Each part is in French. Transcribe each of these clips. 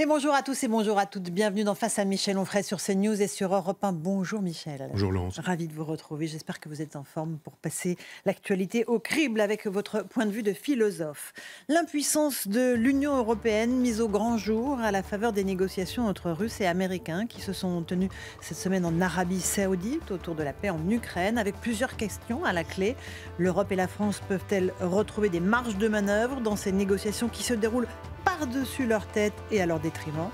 Et bonjour à tous et bonjour à toutes. Bienvenue dans Face à Michel Onfray sur CNews et sur Europe 1. Bonjour Michel. Bonjour Laurence. Ravi de vous retrouver. J'espère que vous êtes en forme pour passer l'actualité au crible avec votre point de vue de philosophe. L'impuissance de l'Union européenne mise au grand jour à la faveur des négociations entre Russes et Américains qui se sont tenues cette semaine en Arabie Saoudite autour de la paix en Ukraine avec plusieurs questions à la clé. L'Europe et la France peuvent-elles retrouver des marges de manœuvre dans ces négociations qui se déroulent par-dessus leur tête et à leur détriment?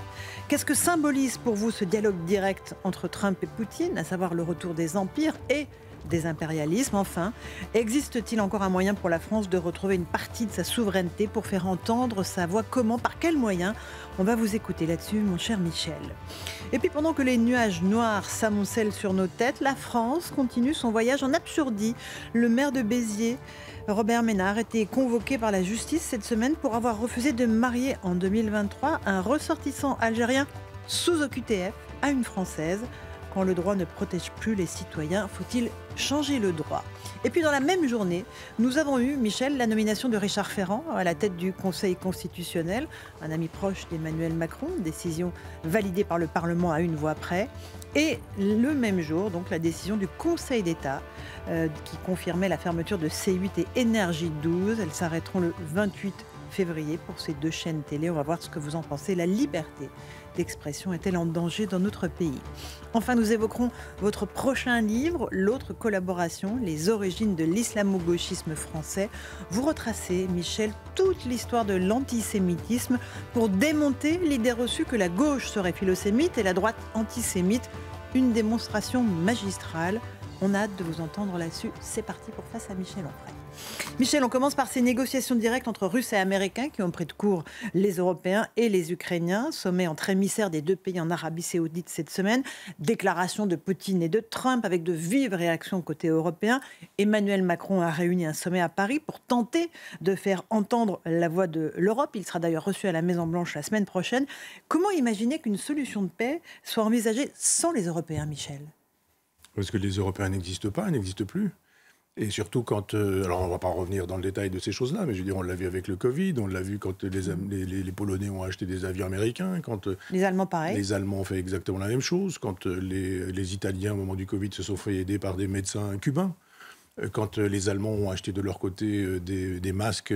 Qu'est-ce que symbolise pour vous ce dialogue direct entre Trump et Poutine, à savoir le retour des empires et des impérialismes? Enfin, existe-t-il encore un moyen pour la France de retrouver une partie de sa souveraineté pour faire entendre sa voix? Comment? Par quels moyens? On va vous écouter là-dessus, mon cher Michel. Et puis pendant que les nuages noirs s'amoncellent sur nos têtes, la France continue son voyage en Absurdie. Le maire de Béziers, Robert Ménard, était convoqué par la justice cette semaine pour avoir refusé de marier en 2023 un ressortissant algérien sous OQTF à une Française. Quand le droit ne protège plus les citoyens, faut-il changer le droit? Et puis dans la même journée, nous avons eu, Michel, la nomination de Richard Ferrand à la tête du Conseil constitutionnel, un ami proche d'Emmanuel Macron, décision validée par le Parlement à une voix près. Et le même jour, donc la décision du Conseil d'État qui confirmait la fermeture de C8 et Énergie 12. Elles s'arrêteront le 28 février pour ces deux chaînes télé. On va voir ce que vous en pensez. La liberté d'expression est-elle en danger dans notre pays? Enfin, nous évoquerons votre prochain livre, L'autre collaboration, les origines de l'islamo-gauchisme français. Vous retracez, Michel, toute l'histoire de l'antisémitisme pour démonter l'idée reçue que la gauche serait philosémite et la droite antisémite. Une démonstration magistrale. On a hâte de vous entendre là-dessus. C'est parti pour Face à Michel Onfray. Michel, on commence par ces négociations directes entre Russes et Américains qui ont pris de court les Européens et les Ukrainiens. Sommet entre émissaires des deux pays en Arabie Saoudite cette semaine. Déclaration de Poutine et de Trump avec de vives réactions côté européen. Emmanuel Macron a réuni un sommet à Paris pour tenter de faire entendre la voix de l'Europe. Il sera d'ailleurs reçu à la Maison-Blanche la semaine prochaine. Comment imaginer qu'une solution de paix soit envisagée sans les Européens, Michel? Parce que les Européens n'existent pas, n'existent plus. Et surtout quand... alors on ne va pas revenir dans le détail de ces choses-là, mais je veux dire, on l'a vu avec le Covid, on l'a vu quand les Polonais ont acheté des avions américains, quand... les Allemands, pareil. Les Allemands ont fait exactement la même chose, quand les Italiens, au moment du Covid, se sont fait aider par des médecins cubains. Quand les Allemands ont acheté de leur côté des masques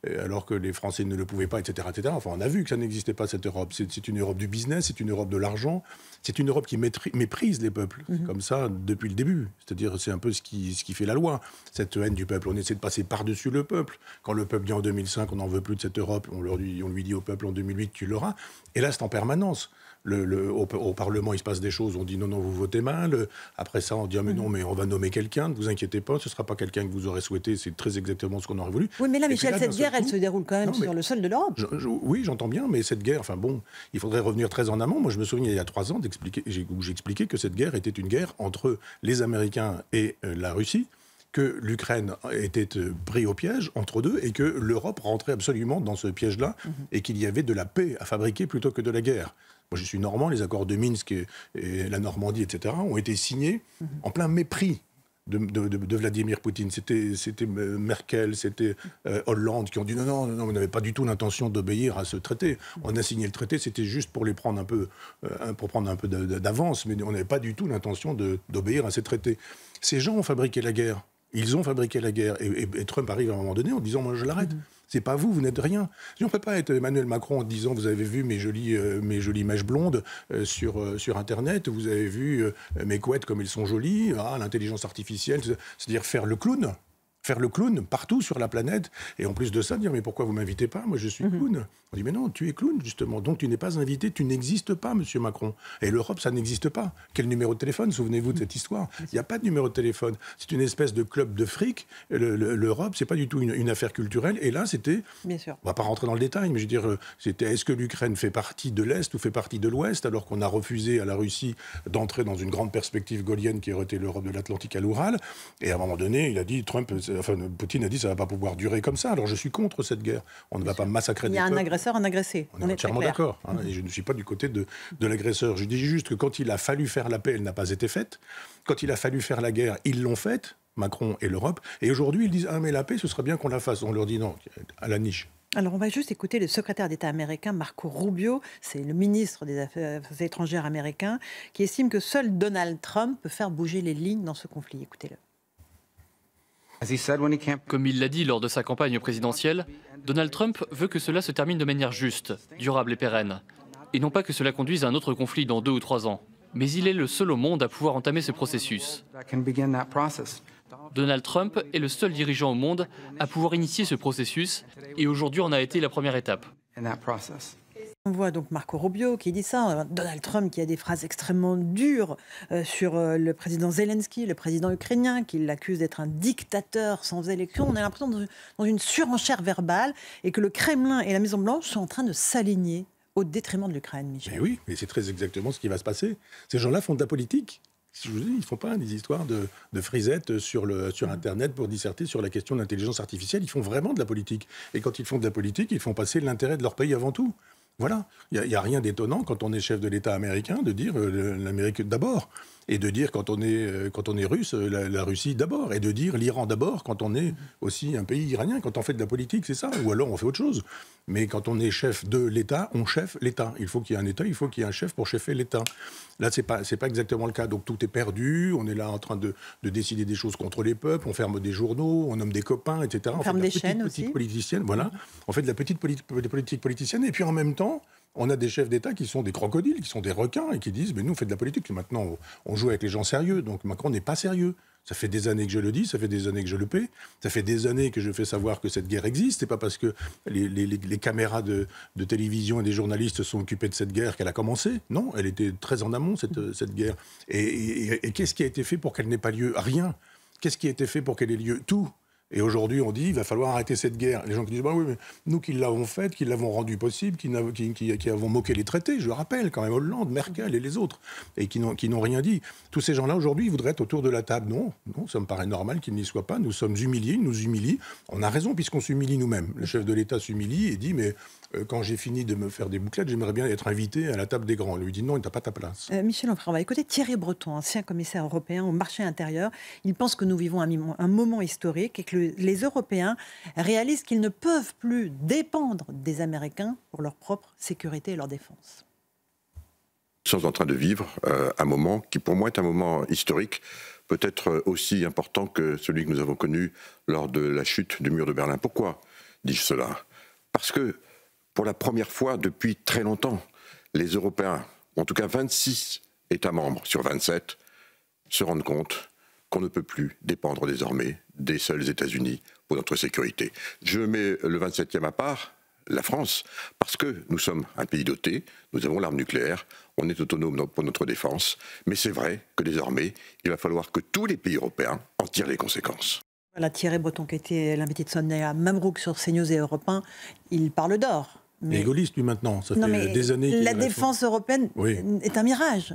alors que les Français ne le pouvaient pas, etc., etc. Enfin, on a vu que ça n'existait pas, cette Europe. C'est une Europe du business, c'est une Europe de l'argent, c'est une Europe qui méprise les peuples, comme ça, depuis le début. C'est-à-dire, c'est un peu ce qui fait la loi, cette haine du peuple. On essaie de passer par-dessus le peuple. Quand le peuple dit en 2005 on n'en veut plus de cette Europe, on lui dit au peuple en 2008 tu l'auras. Et là, c'est en permanence. Au Parlement, il se passe des choses, on dit non, vous votez mal. Après ça, on dit mais non, mais on va nommer quelqu'un, ne vous inquiétez pas, ce ne sera pas quelqu'un que vous aurez souhaité, c'est très exactement ce qu'on aurait voulu. Oui, mais là, Michel, cette guerre, elle se déroule quand même sur le sol de l'Europe. Oui, j'entends bien, mais cette guerre, enfin bon, il faudrait revenir très en amont. Moi, je me souviens, il y a 3 ans, où j'expliquais que cette guerre était une guerre entre les Américains et la Russie, que l'Ukraine était pris au piège entre deux et que l'Europe rentrait absolument dans ce piège-là et qu'il y avait de la paix à fabriquer plutôt que de la guerre. Moi, je suis normand, les accords de Minsk et la Normandie, etc., ont été signés en plein mépris de Vladimir Poutine. C'était Merkel, c'était Hollande qui ont dit non, vous n'avez pas du tout l'intention d'obéir à ce traité. On a signé le traité, c'était juste pour les prendre pour prendre un peu d'avance, mais on n'avait pas du tout l'intention d'obéir à ces traités. Ces gens ont fabriqué la guerre. Ils ont fabriqué la guerre. Et Trump arrive à un moment donné en disant moi je l'arrête. C'est pas vous n'êtes rien. On ne peut pas être Emmanuel Macron en disant vous avez vu mes jolies mèches blondes sur Internet, vous avez vu mes couettes comme elles sont jolies, l'intelligence artificielle, c'est-à-dire faire le clown. Faire le clown partout sur la planète, et en plus de ça, dire « mais pourquoi vous ne m'invitez pas? Moi, je suis clown. » On dit « mais non, tu es clown, justement, donc tu n'es pas invité, tu n'existes pas, monsieur Macron. » Et l'Europe, ça n'existe pas. Quel numéro de téléphone? Souvenez-vous de cette histoire. Il n'y a pas de numéro de téléphone. C'est une espèce de club de fric. L'Europe, ce n'est pas du tout une affaire culturelle. Et là, c'était... Bien sûr. On ne va pas rentrer dans le détail, mais je veux dire, c'était est-ce que l'Ukraine fait partie de l'Est ou fait partie de l'Ouest, alors qu'on a refusé à la Russie d'entrer dans une grande perspective gaullienne qui aurait été l'Europe de l'Atlantique à l'Oural. Et à un moment donné, il a dit, Poutine a dit ça ne va pas pouvoir durer comme ça. Alors je suis contre cette guerre. On ne va pas massacrer des peuples. Il y a un agresseur, un agressé. On est entièrement d'accord. Et je ne suis pas du côté de l'agresseur. Je dis juste que quand il a fallu faire la paix, elle n'a pas été faite. Quand il a fallu faire la guerre, ils l'ont faite, Macron et l'Europe. Et aujourd'hui, ils disent ah mais la paix, ce serait bien qu'on la fasse. On leur dit non, à la niche. Alors, on va juste écouter le secrétaire d'État américain, Marco Rubio, c'est le ministre des Affaires étrangères américain, qui estime que seul Donald Trump peut faire bouger les lignes dans ce conflit. Écoutez-le. Comme il l'a dit lors de sa campagne présidentielle, Donald Trump veut que cela se termine de manière juste, durable et pérenne. Et non pas que cela conduise à un autre conflit dans 2 ou 3 ans. Mais il est le seul au monde à pouvoir entamer ce processus. Donald Trump est le seul dirigeant au monde à pouvoir initier ce processus et aujourd'hui on a été la première étape. On voit donc Marco Rubio qui dit ça, Donald Trump qui a des phrases extrêmement dures sur le président Zelensky, le président ukrainien, qui l'accuse d'être un dictateur sans élection. On a l'impression dans une surenchère verbale et que le Kremlin et la Maison-Blanche sont en train de s'aligner au détriment de l'Ukraine, Michel. Mais oui, mais c'est très exactement ce qui va se passer. Ces gens-là font de la politique. Je vous dis, ils ne font pas des histoires de frisettes sur Internet pour disserter sur la question de l'intelligence artificielle. Ils font vraiment de la politique. Et quand ils font de la politique, ils font passer l'intérêt de leur pays avant tout. Voilà, il n'y a rien d'étonnant quand on est chef de l'État américain de dire l'Amérique d'abord, et de dire quand on est russe, la Russie d'abord, et de dire l'Iran d'abord quand on est aussi un pays iranien, quand on fait de la politique, c'est ça, ou alors on fait autre chose. Mais quand on est chef de l'État, on cheffe l'État. Il faut qu'il y ait un État, il faut qu'il y ait un chef pour cheffer l'État. Là, c'est pas exactement le cas. Donc tout est perdu, on est là en train de décider des choses contre les peuples, on ferme des journaux, on nomme des copains, etc. On ferme des chaînes aussi. Petite politicienne, voilà. On fait de la petite politique politicienne, et puis en même temps, on a des chefs d'État qui sont des crocodiles, qui sont des requins, et qui disent « mais nous, on fait de la politique, maintenant, on joue avec les gens sérieux, donc Macron n'est pas sérieux ». Ça fait des années que je le dis, ça fait des années que je le paie, ça fait des années que je fais savoir que cette guerre existe. C'est pas parce que les caméras de télévision et des journalistes sont occupés de cette guerre qu'elle a commencé. Non, elle était très en amont, cette guerre. Et qu'est-ce qui a été fait pour qu'elle n'ait pas lieu? Rien. Qu'est-ce qui a été fait pour qu'elle ait lieu? Tout. Et aujourd'hui, on dit il va falloir arrêter cette guerre. Les gens qui disent bah oui, mais nous qui l'avons faite, qui l'avons rendue possible, qui avons moqué les traités, je le rappelle quand même, Hollande, Merkel et les autres, et qui n'ont rien dit. Tous ces gens-là aujourd'hui, ils voudraient être autour de la table. Non, ça me paraît normal qu'ils n'y soient pas. Nous sommes humiliés, ils nous humilient. On a raison puisqu'on s'humilie nous-mêmes. Le chef de l'État s'humilie et dit mais quand j'ai fini de me faire des bouclettes, j'aimerais bien être invité à la table des grands. On lui dit non, il n'a pas ta place. Michel Onfray, on va écouter Thierry Breton, ancien commissaire européen au marché intérieur. Il pense que nous vivons un moment historique et que les Européens réalisent qu'ils ne peuvent plus dépendre des Américains pour leur propre sécurité et leur défense. Nous sommes en train de vivre un moment qui, pour moi, est un moment historique, peut-être aussi important que celui que nous avons connu lors de la chute du mur de Berlin. Pourquoi dis-je cela? Parce que, pour la première fois depuis très longtemps, les Européens, en tout cas 26 États membres sur 27, se rendent compte qu'on ne peut plus dépendre désormais des seuls États-Unis pour notre sécurité. Je mets le 27e à part, la France, parce que nous sommes un pays doté, nous avons l'arme nucléaire, on est autonome pour notre défense, mais c'est vrai que désormais, il va falloir que tous les pays européens en tirent les conséquences. Voilà Thierry Breton qui était l'invité de Sonia Mamrouk sur CNews et Europe 1, il parle d'or. Mais... Il est gaulliste, lui, maintenant. Ça fait des années. La défense européenne est un mirage.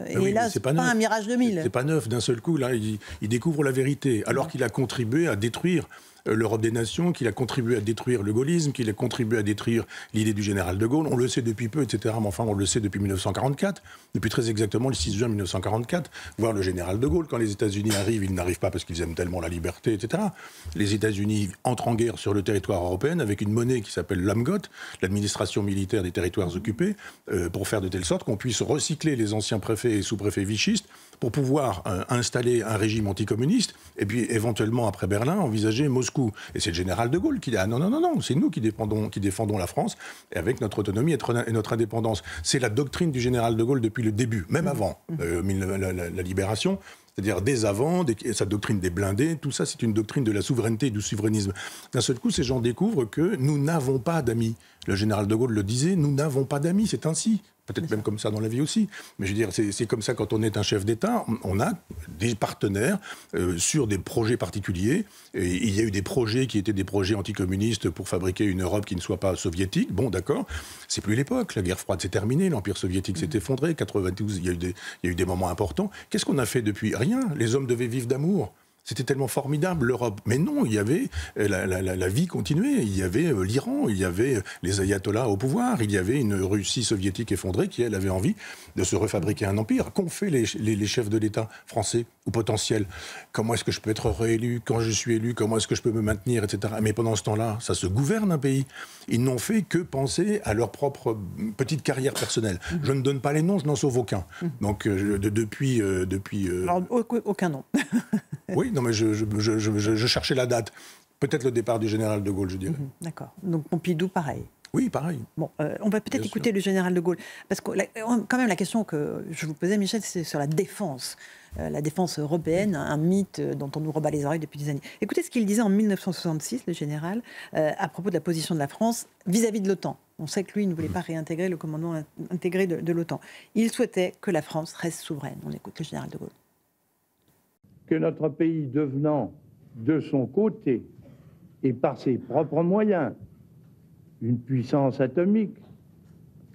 Et là, c'est pas un mirage 2000. C'est pas neuf. D'un seul coup, là, il découvre la vérité. Alors qu'il a contribué à détruire l'Europe des nations, qu'il a contribué à détruire le gaullisme, qu'il a contribué à détruire l'idée du général de Gaulle. On le sait depuis peu, etc. Mais enfin, on le sait depuis 1944, depuis très exactement le 6 juin 1944. Voir le général de Gaulle, quand les États-Unis arrivent, ils n'arrivent pas parce qu'ils aiment tellement la liberté, etc. Les États-Unis entrent en guerre sur le territoire européen avec une monnaie qui s'appelle l'AMGOT, l'administration militaire des territoires occupés, pour faire de telle sorte qu'on puisse recycler les anciens préfets et sous-préfets vichistes pour pouvoir installer un régime anticommuniste et puis éventuellement, après Berlin, envisager Moscou. Et c'est le général de Gaulle qui dit « Ah non, non, non, non, c'est nous qui défendons la France et avec notre autonomie et notre indépendance ». C'est la doctrine du général de Gaulle depuis le début, même avant la libération. C'est-à-dire dès avant, sa doctrine des blindés, tout ça c'est une doctrine de la souveraineté et du souverainisme. D'un seul coup, ces gens découvrent que nous n'avons pas d'amis. Le général de Gaulle le disait, nous n'avons pas d'amis, c'est ainsi. Peut-être même comme ça dans la vie aussi. Mais je veux dire, c'est comme ça quand on est un chef d'État, on a des partenaires sur des projets particuliers. Et il y a eu des projets qui étaient des projets anticommunistes pour fabriquer une Europe qui ne soit pas soviétique. Bon, d'accord, c'est plus l'époque. La guerre froide s'est terminée, l'Empire soviétique s'est effondré. 92, il y a eu des moments importants. Qu'est-ce qu'on a fait depuis? Rien. Les hommes devaient vivre d'amour. C'était tellement formidable, l'Europe. Mais non, il y avait la vie continuait. Il y avait l'Iran, il y avait les ayatollahs au pouvoir, il y avait une Russie soviétique effondrée qui, elle, avait envie de se refabriquer un empire. Qu'ont fait les chefs de l'État français ou potentiels? Comment est-ce que je peux être réélu? Quand je suis élu, comment est-ce que je peux me maintenir, etc. Mais pendant ce temps-là, ça se gouverne un pays. Ils n'ont fait que penser à leur propre petite carrière personnelle. Je ne donne pas les noms, je n'en sauve aucun. Donc, depuis... Alors, aucun nom. Oui, non, mais je cherchais la date. Peut-être le départ du général de Gaulle, je dirais. D'accord. Donc Pompidou, pareil. Oui, pareil. Bon, on va peut-être écouter le général de Gaulle. Parce que quand même, la question que je vous posais, Michel, c'est sur la défense. La défense européenne, un mythe dont on nous rebat les oreilles depuis des années. Écoutez ce qu'il disait en 1966, le général, à propos de la position de la France vis-à-vis de l'OTAN. On sait que lui, il ne voulait pas réintégrer le commandement intégré de l'OTAN. Il souhaitait que la France reste souveraine. On écoute le général de Gaulle. Que notre pays devenant de son côté et par ses propres moyens une puissance atomique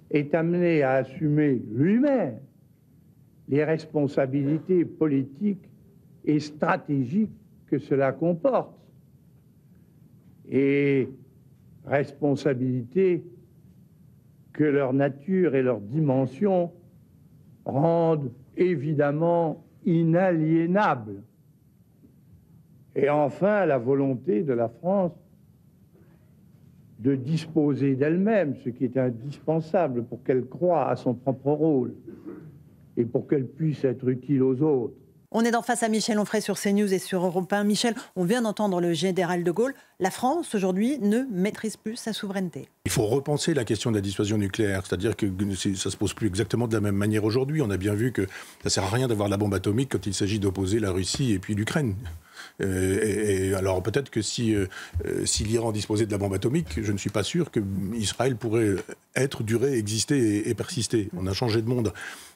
est amené à assumer lui-même les responsabilités politiques et stratégiques que cela comporte. Et responsabilités que leur nature et leur dimension rendent évidemment inaliénables. Et enfin, la volonté de la France de disposer d'elle-même, ce qui est indispensable pour qu'elle croie à son propre rôle et pour qu'elle puisse être utile aux autres. On est Face à Michel Onfray sur CNews et sur Europe 1. Michel, on vient d'entendre le général de Gaulle. La France, aujourd'hui, ne maîtrise plus sa souveraineté. Il faut repenser la question de la dissuasion nucléaire. C'est-à-dire que ça ne se pose plus exactement de la même manière aujourd'hui. On a bien vu que ça ne sert à rien d'avoir la bombe atomique quand il s'agit d'opposer la Russie et puis l'Ukraine. Et alors peut-être que si l'Iran disposait de la bombe atomique, je ne suis pas sûr qu'Israël pourrait durer, exister et persister. On a changé de monde.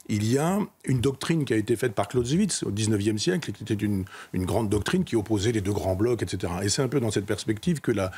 Il y a une doctrine qui a été faite par Clausewitz au XIXe siècle, qui était une grande doctrine qui opposait les deux grands blocs, etc. Et c'est un peu dans cette perspective que la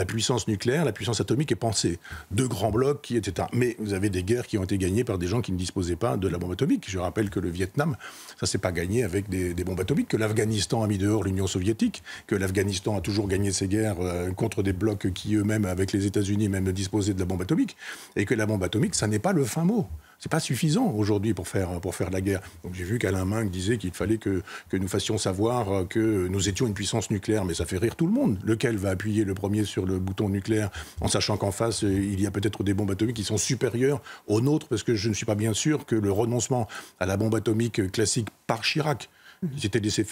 puissance nucléaire, la puissance atomique est pensée. Deux grands blocs, etc. Mais vous avez des guerres qui ont été gagnées par des gens qui ne disposaient pas de la bombe atomique. Je rappelle que le Vietnam, ça s'est pas gagné avec des bombes atomiques, que l'Afghanistan a mis dehors l'Union soviétique, que l'Afghanistan a toujours gagné ses guerres contre des blocs qui eux-mêmes, avec les États-Unis, même ne disposaient de la bombe atomique, et que la bombe atomique, ça n'est pas le fin mot. C'est pas suffisant aujourd'hui pour faire la guerre. Donc j'ai vu qu'Alain Minc disait qu'il fallait que nous fassions savoir que nous étions une puissance nucléaire, mais ça fait rire tout le monde. Lequel va appuyer le premier sur le bouton nucléaire en sachant qu'en face, il y a peut-être des bombes atomiques qui sont supérieures aux nôtres, parce que je ne suis pas bien sûr que le renoncement à la bombe atomique classique par Chirac, qui s'était laissé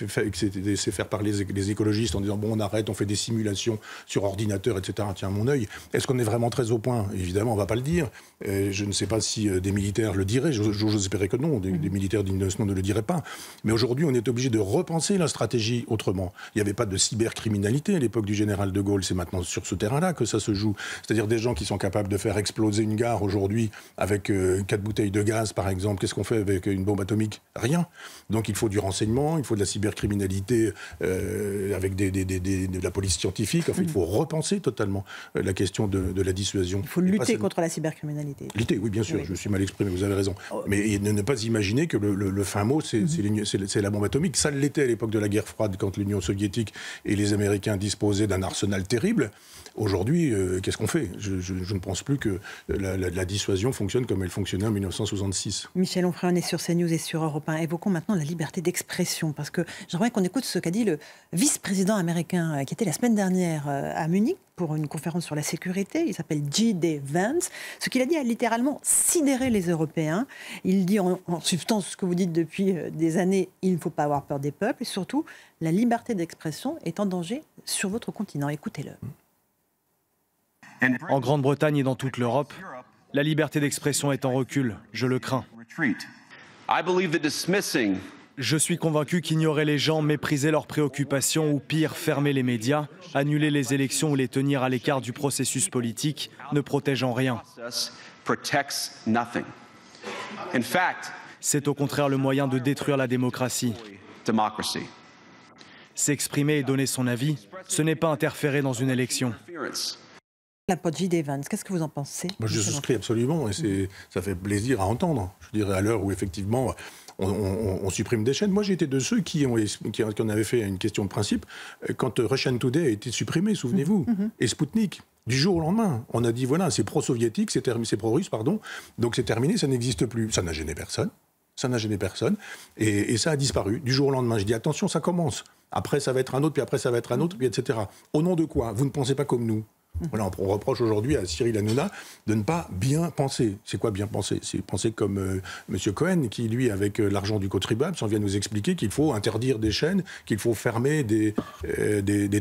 faire par les écologistes en disant bon, on arrête, on fait des simulations sur ordinateur, etc. Tiens, mon œil. Est-ce qu'on est vraiment très au point? Évidemment, on ne va pas le dire. Je ne sais pas si des militaires le diraient. J'ose espérer que non. Des militaires dignes de ce nom ne le diraient pas. Mais aujourd'hui, on est obligé de repenser la stratégie autrement. Il n'y avait pas de cybercriminalité à l'époque du général de Gaulle. C'est maintenant sur ce terrain-là que ça se joue. C'est-à-dire des gens qui sont capables de faire exploser une gare aujourd'hui avec 4 bouteilles de gaz, par exemple. Qu'est-ce qu'on fait avec une bombe atomique? Rien. Donc il faut du renseignement. Il faut de la cybercriminalité avec de la police scientifique. Enfin, il faut repenser totalement la question de la dissuasion. Il faut lutter contre la cybercriminalité. Lutter, oui, bien sûr, oui. Je suis mal exprimé, vous avez raison. Mais ne pas imaginer que le fin mot, c'est la bombe atomique. Ça l'était à l'époque de la guerre froide, quand l'Union soviétique et les Américains disposaient d'un arsenal terrible. Aujourd'hui, qu'est-ce qu'on fait? Je ne pense plus que la dissuasion fonctionne comme elle fonctionnait en 1966. Michel Onfray, on est sur CNews et sur Europe 1. Évoquons maintenant la liberté d'expression, parce que j'aimerais qu'on écoute ce qu'a dit le vice-président américain qui était la semaine dernière à Munich pour une conférence sur la sécurité. Il s'appelle J.D. Vance. Ce qu'il a dit a littéralement sidéré les Européens. Il dit en substance ce que vous dites depuis des années, il ne faut pas avoir peur des peuples, et surtout, la liberté d'expression est en danger sur votre continent. Écoutez-le. En Grande-Bretagne et dans toute l'Europe, la liberté d'expression est en recul. Je le crains. Je suis convaincu qu'ignorer les gens, mépriser leurs préoccupations ou pire, fermer les médias, annuler les élections ou les tenir à l'écart du processus politique ne protège en rien. C'est au contraire le moyen de détruire la démocratie. S'exprimer et donner son avis, ce n'est pas interférer dans une élection. La Podgy d'Evans, qu'est-ce que vous en pensez? Moi, je souscris absolument, et ça fait plaisir à entendre. Je dirais à l'heure où effectivement on supprime des chaînes. Moi, j'ai été de ceux qui en avaient fait une question de principe quand Russian Today a été supprimé, souvenez-vous, et Sputnik. Du jour au lendemain, on a dit voilà, c'est pro-soviétique, c'est pro-russe, pardon, donc c'est terminé, ça n'existe plus. Ça n'a gêné personne. Ça n'a gêné personne. Et ça a disparu du jour au lendemain. Je dis attention, ça commence. Après, ça va être un autre, puis après, ça va être un autre, puis etc. Au nom de quoi? Vous ne pensez pas comme nous. Voilà, on reproche aujourd'hui à Cyril Hanouna de ne pas bien penser. C'est quoi bien penser? C'est penser comme M. Cohen, qui, lui, avec l'argent du contribuable, s'en vient nous expliquer qu'il faut interdire des chaînes, qu'il faut fermer des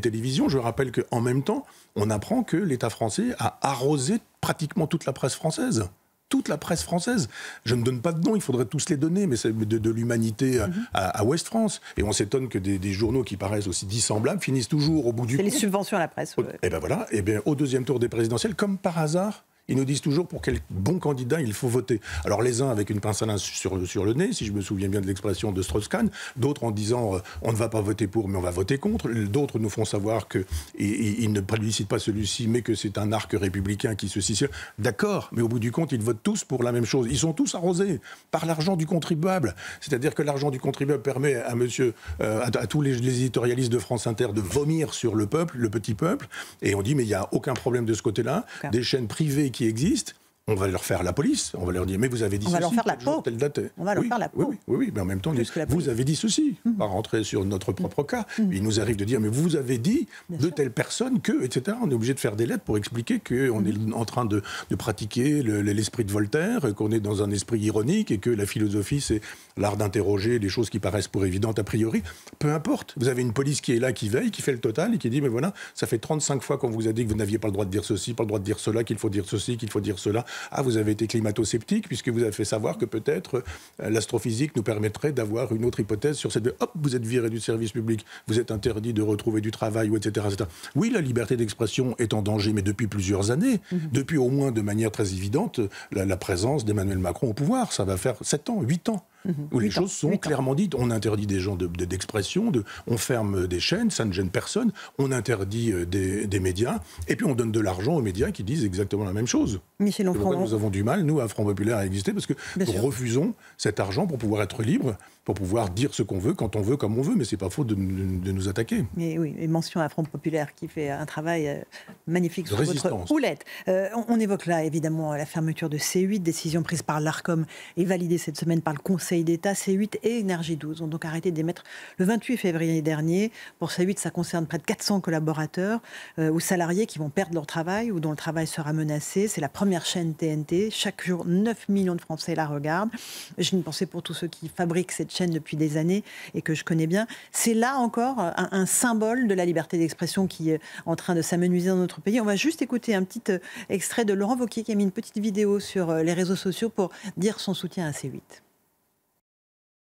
télévisions. Je rappelle qu'en même temps, on apprend que l'État français a arrosé pratiquement toute la presse française. Toute la presse française. Je ne donne pas de nom, il faudrait tous les donner, mais c'est de l'humanité à Ouest France. Et on s'étonne que des journaux qui paraissent aussi dissemblables finissent toujours au bout du compte. C'est les subventions à la presse. Ouais. Et bien voilà, et bien au deuxième tour des présidentielles, comme par hasard, ils nous disent toujours pour quel bon candidat il faut voter. Alors les uns avec une pince à linge sur le nez, si je me souviens bien de l'expression de Strauss-Kahn, d'autres en disant on ne va pas voter pour mais on va voter contre, d'autres nous font savoir qu'ils ne plébiscitent pas celui-ci mais que c'est un arc républicain qui se situe. D'accord, mais au bout du compte ils votent tous pour la même chose. Ils sont tous arrosés par l'argent du contribuable. C'est-à-dire que l'argent du contribuable permet à tous les éditorialistes de France Inter de vomir sur le peuple, le petit peuple, et on dit mais il n'y a aucun problème de ce côté-là. Okay. Des chaînes privées qui existent, on va leur faire la police, on va leur dire mais vous avez dit ceci, on va leur faire la peau. Telle date. On va leur faire la peau. Oui, mais en même temps, vous avez dit ceci, pas rentrer sur notre propre cas. Il nous arrive de dire mais vous avez dit de telle personne que, etc. On est obligé de faire des lettres pour expliquer qu'on est en train de pratiquer l'esprit de Voltaire, qu'on est dans un esprit ironique et que la philosophie c'est l'art d'interroger les choses qui paraissent pour évidentes a priori. Peu importe, vous avez une police qui est là, qui veille, qui fait le total et qui dit mais voilà, ça fait 35 fois qu'on vous a dit que vous n'aviez pas le droit de dire ceci, pas le droit de dire cela, qu'il faut dire ceci, qu'il faut dire cela. Ah, vous avez été climato-sceptique puisque vous avez fait savoir que peut-être l'astrophysique nous permettrait d'avoir une autre hypothèse sur cette... Hop, vous êtes viré du service public, vous êtes interdit de retrouver du travail, etc., etc. Oui, la liberté d'expression est en danger, mais depuis plusieurs années, depuis au moins de manière très évidente, la présence d'Emmanuel Macron au pouvoir. Ça va faire 7 ans, 8 ans. Où les choses sont clairement dites. On interdit des gens d'expression, on ferme des chaînes, ça ne gêne personne, on interdit des médias, et puis on donne de l'argent aux médias qui disent exactement la même chose. Michel Onfray, nous avons du mal, nous, à Front Populaire, à exister, parce que nous refusons cet argent pour pouvoir être libre, pour pouvoir dire ce qu'on veut, quand on veut, comme on veut, mais c'est pas faux de nous attaquer. Mais oui, et mention à Front Populaire qui fait un travail magnifique sur votre houlette. On évoque là, évidemment, la fermeture de C8, décision prise par l'Arcom et validée cette semaine par le Conseil d'État. C8 et Énergie 12 ont donc arrêté d'émettre le 28 février dernier. Pour C8, ça concerne près de 400 collaborateurs ou salariés qui vont perdre leur travail ou dont le travail sera menacé. C'est la première chaîne TNT. Chaque jour, 9 millions de Français la regardent. J'ai une pensée pour tous ceux qui fabriquent cette chaîne depuis des années et que je connais bien. C'est là encore un symbole de la liberté d'expression qui est en train de s'amenuiser dans notre pays. On va juste écouter un petit extrait de Laurent Wauquiez qui a mis une petite vidéo sur les réseaux sociaux pour dire son soutien à C8.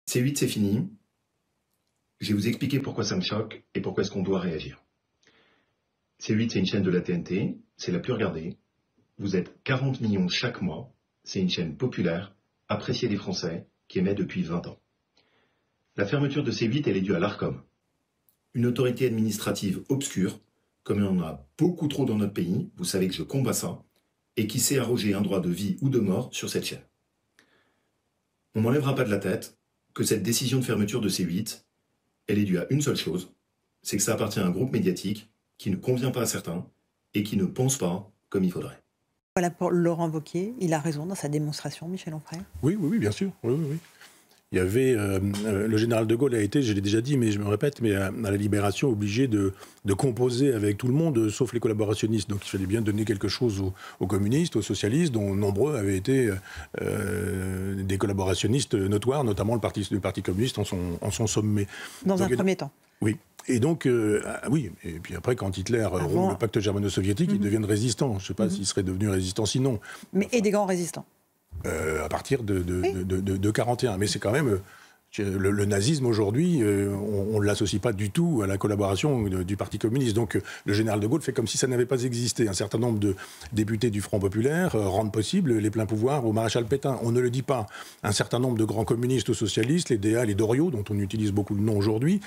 C8, c'est fini. Je vais vous expliquer pourquoi ça me choque et pourquoi est-ce qu'on doit réagir. C8, c'est une chaîne de la TNT, c'est la plus regardée. Vous êtes 40 millions chaque mois. C'est une chaîne populaire, appréciée des Français, qui émet depuis 20 ans. La fermeture de C8, elle est due à l'Arcom. Une autorité administrative obscure, comme il y en a beaucoup trop dans notre pays, vous savez que je combats ça, et qui s'est arrogé un droit de vie ou de mort sur cette chaîne. On m'enlèvera pas de la tête que cette décision de fermeture de C8, elle est due à une seule chose, c'est que ça appartient à un groupe médiatique qui ne convient pas à certains et qui ne pense pas comme il faudrait. Voilà pour Laurent Wauquiez, il a raison dans sa démonstration, Michel Onfray. Oui, bien sûr. Oui. Il y avait, le général de Gaulle a été, je l'ai déjà dit, mais je me répète, mais à la Libération, obligé de composer avec tout le monde, sauf les collaborationnistes. Donc il fallait bien donner quelque chose aux communistes, aux socialistes, dont nombreux avaient été des collaborationnistes notoires, notamment le Parti communiste en son sommet. Dans un premier temps. Oui. Et donc, oui, et puis après, quand Hitler rompt le pacte germano-soviétique, ils deviennent résistants. Je ne sais pas s'ils seraient devenus résistants sinon. Mais, et des grands résistants. À partir de 41. Mais c'est quand même Le nazisme aujourd'hui, on ne l'associe pas du tout à la collaboration du Parti communiste. Donc le général de Gaulle fait comme si ça n'avait pas existé. Un certain nombre de députés du Front populaire rendent possible les pleins pouvoirs au maréchal Pétain. On ne le dit pas. Un certain nombre de grands communistes ou socialistes, les DA, les Doriot, dont on utilise beaucoup le nom aujourd'hui,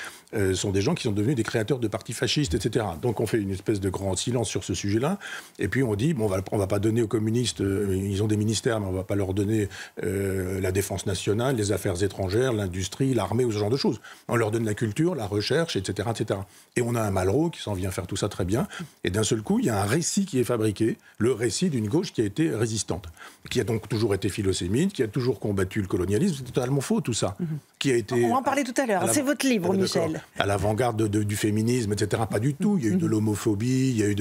sont des gens qui sont devenus des créateurs de partis fascistes, etc. Donc on fait une espèce de grand silence sur ce sujet-là. Et puis on dit, bon, on va pas donner aux communistes, ils ont des ministères, mais on va pas leur donner la défense nationale, les affaires étrangères, l'industrie, l'armée ou ce genre de choses. On leur donne la culture, la recherche, etc., etc. Et on a un Malraux qui s'en vient faire tout ça très bien. Et d'un seul coup, il y a un récit qui est fabriqué, le récit d'une gauche qui a été résistante, qui a donc toujours été philosémite, qui a toujours combattu le colonialisme. C'est totalement faux tout ça. Qui a été, on va en parler tout à l'heure. C'est votre livre, Michel. À l'avant-garde du féminisme, etc. Pas du tout. Il y a eu de l'homophobie, il y a eu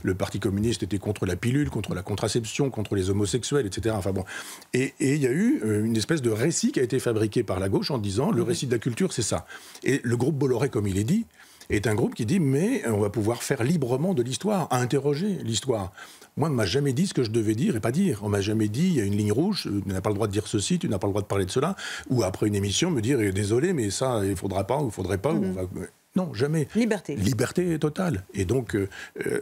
le Parti communiste était contre la pilule, contre la contraception, contre les homosexuels, etc. Enfin bon. Et il y a eu une espèce de récit qui a été fabriqué par la gauche en disant le récit de la culture, c'est ça. Et le groupe Bolloré, comme il est dit, est un groupe qui dit mais on va pouvoir faire librement de l'histoire, interroger l'histoire. Moi, on ne m'a jamais dit ce que je devais dire et pas dire. On ne m'a jamais dit, il y a une ligne rouge, tu n'as pas le droit de dire ceci, tu n'as pas le droit de parler de cela. Ou après une émission, me dire, désolé, mais ça, il ne faudra pas, ou il ne faudrait pas. Non, jamais. Liberté. Liberté totale. Et donc,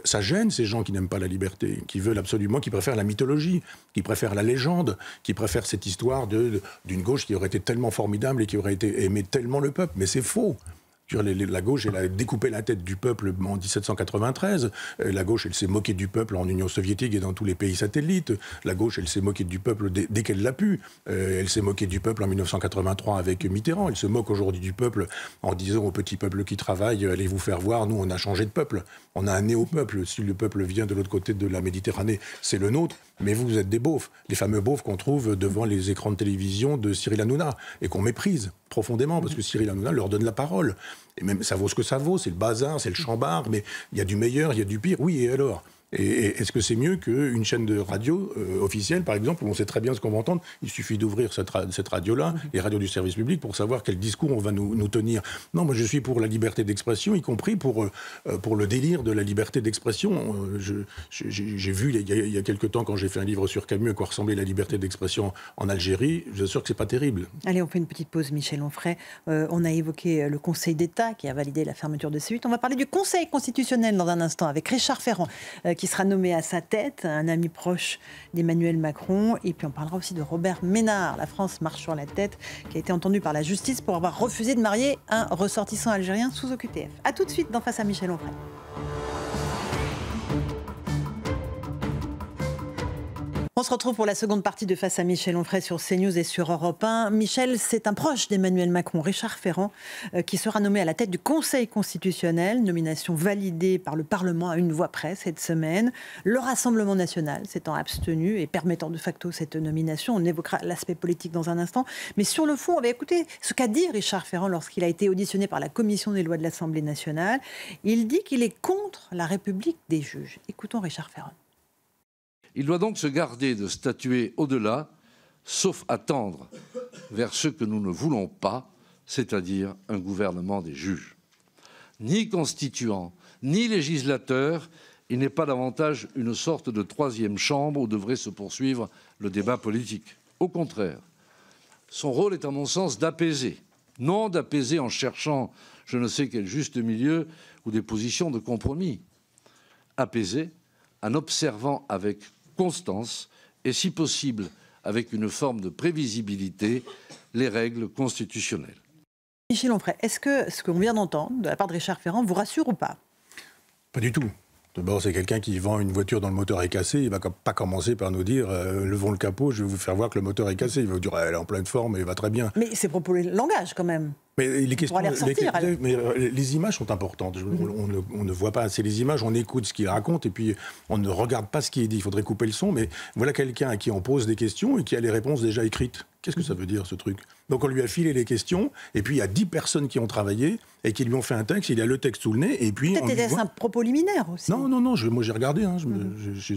ça gêne ces gens qui n'aiment pas la liberté, qui veulent absolument, qui préfèrent la mythologie, qui préfèrent la légende, qui préfèrent cette histoire d'une gauche qui aurait été tellement formidable et qui aurait aimé tellement le peuple. Mais c'est faux. La gauche, elle a découpé la tête du peuple en 1793. La gauche, elle s'est moquée du peuple en Union soviétique et dans tous les pays satellites. La gauche, elle s'est moquée du peuple dès qu'elle l'a pu. Elle s'est moquée du peuple en 1983 avec Mitterrand. Elle se moque aujourd'hui du peuple en disant au petit peuple qui travaille, allez vous faire voir, nous, on a changé de peuple. On a un néo-peuple. Si le peuple vient de l'autre côté de la Méditerranée, c'est le nôtre. Mais vous êtes des beaufs. Les fameux beaufs qu'on trouve devant les écrans de télévision de Cyril Hanouna et qu'on méprise profondément parce que Cyril Hanouna leur donne la parole. Et même, ça vaut ce que ça vaut, c'est le bazar, c'est le chambard, mais il y a du meilleur, il y a du pire. Oui, et alors ? Et est-ce que c'est mieux qu'une chaîne de radio officielle, par exemple, où on sait très bien ce qu'on va entendre ? Il suffit d'ouvrir cette radio-là, les radios du service public, pour savoir quel discours on va nous tenir. Non, moi je suis pour la liberté d'expression, y compris pour le délire de la liberté d'expression. J'ai vu il y a quelque temps, quand j'ai fait un livre sur Camus, à quoi ressemblait la liberté d'expression en Algérie, je suis sûr que c'est pas terrible. Allez, on fait une petite pause, Michel Onfray. On a évoqué le Conseil d'État qui a validé la fermeture de C8. On va parler du Conseil constitutionnel dans un instant avec Richard Ferrand, qui sera nommé à sa tête, un ami proche d'Emmanuel Macron. Et puis on parlera aussi de Robert Ménard. La France marche sur la tête, qui a été entendu par la justice pour avoir refusé de marier un ressortissant algérien sous OQTF. A tout de suite dans Face à Michel Onfray. On se retrouve pour la seconde partie de Face à Michel Onfray sur CNews et sur Europe 1. Michel, c'est un proche d'Emmanuel Macron, Richard Ferrand, qui sera nommé à la tête du Conseil constitutionnel. Nomination validée par le Parlement à une voix près cette semaine. Le Rassemblement national s'étant abstenu et permettant de facto cette nomination. On évoquera l'aspect politique dans un instant. Mais sur le fond, on va écouter ce qu'a dit Richard Ferrand lorsqu'il a été auditionné par la Commission des lois de l'Assemblée nationale. Il dit qu'il est contre la République des juges. Écoutons Richard Ferrand. Il doit donc se garder de statuer au-delà, sauf à tendre vers ce que nous ne voulons pas, c'est-à-dire un gouvernement des juges. Ni constituant, ni législateur, il n'est pas davantage une sorte de troisième chambre où devrait se poursuivre le débat politique. Au contraire, son rôle est à mon sens d'apaiser, non d'apaiser en cherchant je ne sais quel juste milieu ou des positions de compromis. Apaiser en observant avec constance et, si possible, avec une forme de prévisibilité, les règles constitutionnelles. Michel Onfray, est-ce que ce qu'on vient d'entendre de la part de Richard Ferrand vous rassure ou pas ? Pas du tout. D'abord, c'est quelqu'un qui vend une voiture dont le moteur est cassé. Il ne va pas commencer par nous dire levons le capot, je vais vous faire voir que le moteur est cassé. Il va vous dire elle est en pleine forme et elle va très bien. Mais c'est propos le langage quand même. Mais les questions, les images sont importantes. On ne voit pas assez les images, on écoute ce qu'il raconte et puis on ne regarde pas ce qui est dit. Il faudrait couper le son, mais voilà quelqu'un à qui on pose des questions et qui a les réponses déjà écrites. Qu'est-ce que ça veut dire, ce truc ? Donc on lui a filé les questions, et puis il y a 10 personnes qui ont travaillé et qui lui ont fait un texte, il a le texte sous le nez, et puis... Peut-être était-ce un propos liminaire aussi ? Non, moi j'ai regardé, j'ai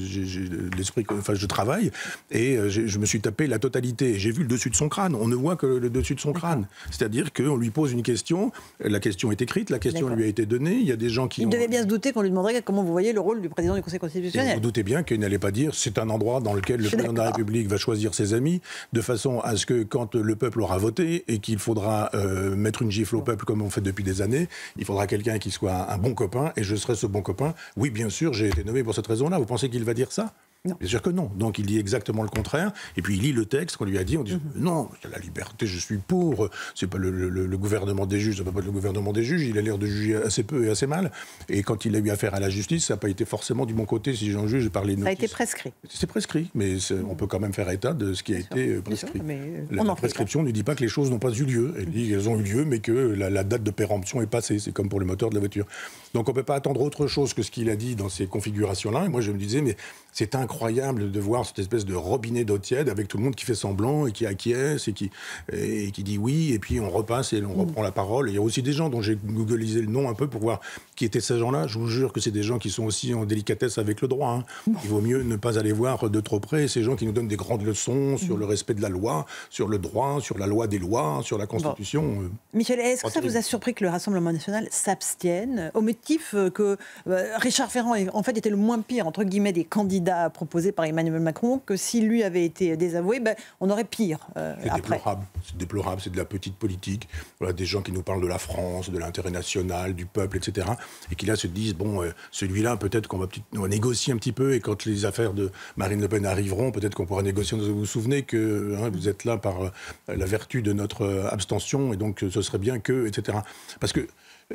l'esprit, enfin je travaille, et je me suis tapé la totalité. J'ai vu le dessus de son crâne, on ne voit que le dessus de son crâne. C'est-à-dire qu'on lui lui pose une question, la question est écrite, la question lui a été donnée, il y a des gens qui... Il devait bien se douter qu'on lui demanderait comment vous voyez le rôle du président du Conseil constitutionnel. Et vous doutez bien qu'il n'allait pas dire c'est un endroit dans lequel le président de la République va choisir ses amis, de façon à ce que quand le peuple aura voté et qu'il faudra mettre une gifle au peuple comme on fait depuis des années, il faudra quelqu'un qui soit un bon copain, et je serai ce bon copain. Oui, bien sûr, j'ai été nommé pour cette raison-là. Vous pensez qu'il va dire ça ? Non. Bien sûr que non. Donc il dit exactement le contraire. Et puis il lit le texte qu'on lui a dit. On dit non, il y a la liberté, je suis pour. C'est pas le gouvernement des juges, ça peut pas être le gouvernement des juges. Il a l'air de juger assez peu et assez mal. Et quand il a eu affaire à la justice, ça n'a pas été forcément du bon côté. Si j'en juge par les notices. Ça a été prescrit. C'est prescrit, mais on peut quand même faire état de ce qui a été prescrit. La prescription ne dit pas que les choses n'ont pas eu lieu. Elle dit qu'elles ont eu lieu, mais que la date de péremption est passée. C'est comme pour le moteur de la voiture. Donc on ne peut pas attendre autre chose que ce qu'il a dit dans ces configurations-là. Et moi je me disais, mais c'est incroyable de voir cette espèce de robinet d'eau tiède avec tout le monde qui fait semblant et qui acquiesce et qui dit oui, et puis on repasse et on reprend la parole. Et il y a aussi des gens dont j'ai googlisé le nom un peu pour voir qui étaient ces gens-là. Je vous jure que c'est des gens qui sont aussi en délicatesse avec le droit. Hein. Il vaut mieux ne pas aller voir de trop près ces gens qui nous donnent des grandes leçons sur le respect de la loi, sur le droit, sur la loi des lois, sur la Constitution. Michel, est-ce que ça vous a surpris que le Rassemblement national s'abstienne au motif que Richard Ferrand en fait était le moins pire entre guillemets des candidats proposés par Emmanuel Macron, que si lui avait été désavoué, on aurait pire après. C'est déplorable, c'est de la petite politique. Voilà, des gens qui nous parlent de la France, de l'intérêt national, du peuple, etc. Et qui là se disent, celui-là, peut-être qu'on va négocier un petit peu, et quand les affaires de Marine Le Pen arriveront, peut-être qu'on pourra négocier. Vous vous souvenez que vous êtes là par la vertu de notre abstention, et donc ce serait bien que, etc. Parce que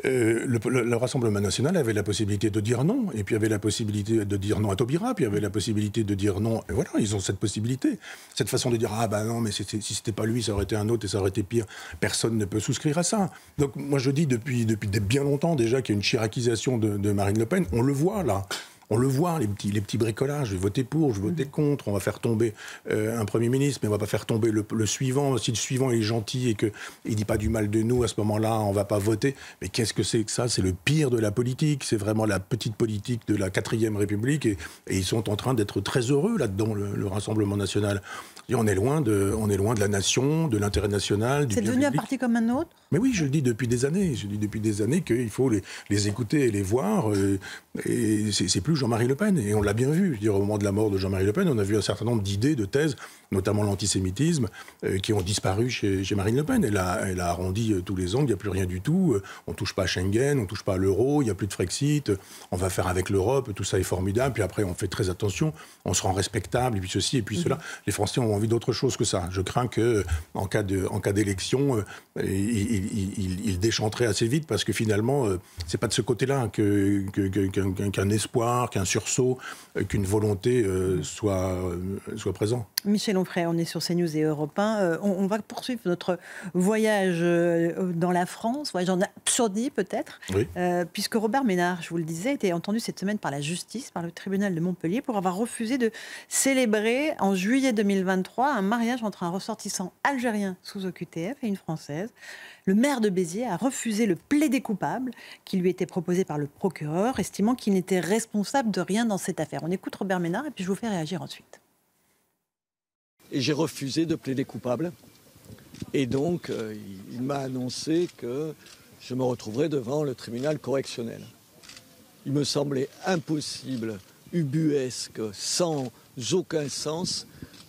le Rassemblement national avait la possibilité de dire non, et puis avait la possibilité de dire non à Taubira, puis avait la possibilité de dire non, et voilà, ils ont cette possibilité. Cette façon de dire, non, mais si c'était pas lui, ça aurait été un autre et ça aurait été pire. Personne ne peut souscrire à ça. Donc moi je dis depuis bien longtemps déjà qu'il y a une chiracisation de Marine Le Pen, on le voit là. On le voit, les petits bricolages. Je vais voter pour, je vais voter contre. On va faire tomber un Premier ministre, mais on ne va pas faire tomber le suivant. Si le suivant est gentil et qu'il ne dit pas du mal de nous, à ce moment-là, on ne va pas voter. Mais qu'est-ce que c'est que ça ? C'est le pire de la politique. C'est vraiment la petite politique de la 4e République. Et ils sont en train d'être très heureux là-dedans, le Rassemblement national. Et on est loin de la nation, de l'intérêt national, du bien public. C'est devenu un parti comme un autre ? Mais oui, je le dis depuis des années. Je dis depuis des années qu'il faut les écouter et les voir. Et c'est plus Jean-Marie Le Pen. Et on l'a bien vu. Je veux dire, au moment de la mort de Jean-Marie Le Pen, on a vu un certain nombre d'idées, de thèses, notamment l'antisémitisme, qui ont disparu chez Marine Le Pen. Elle a arrondi tous les angles. Il n'y a plus rien du tout. On ne touche pas à Schengen, on ne touche pas à l'euro. Il n'y a plus de Frexit. On va faire avec l'Europe. Tout ça est formidable. Puis après, on fait très attention. On se rend respectable. Et puis ceci, et puis cela. Les Français ont envie d'autre chose que ça. Je crains qu'en cas d'élection, ils déchanteraient assez vite, parce que finalement, c'est pas de ce côté-là qu'un espoir, qu'un sursaut, qu'une volonté soit présent. Michel Onfray, on est sur CNews et Europe 1. On va poursuivre notre voyage dans la France, voyage en absurdie peut-être, oui. Puisque Robert Ménard, je vous le disais, a été entendu cette semaine par la justice, par le tribunal de Montpellier, pour avoir refusé de célébrer en juillet 2023 un mariage entre un ressortissant algérien sous OQTF et une Française. Le maire de Béziers a refusé le plaidé coupable qui lui était proposé par le procureur, estimant qu'il n'était responsable de rien dans cette affaire. On écoute Robert Ménard et puis je vous fais réagir ensuite. Et j'ai refusé de plaider coupable. Et donc, il m'a annoncé que je me retrouverais devant le tribunal correctionnel. Il me semblait impossible, ubuesque, sans aucun sens,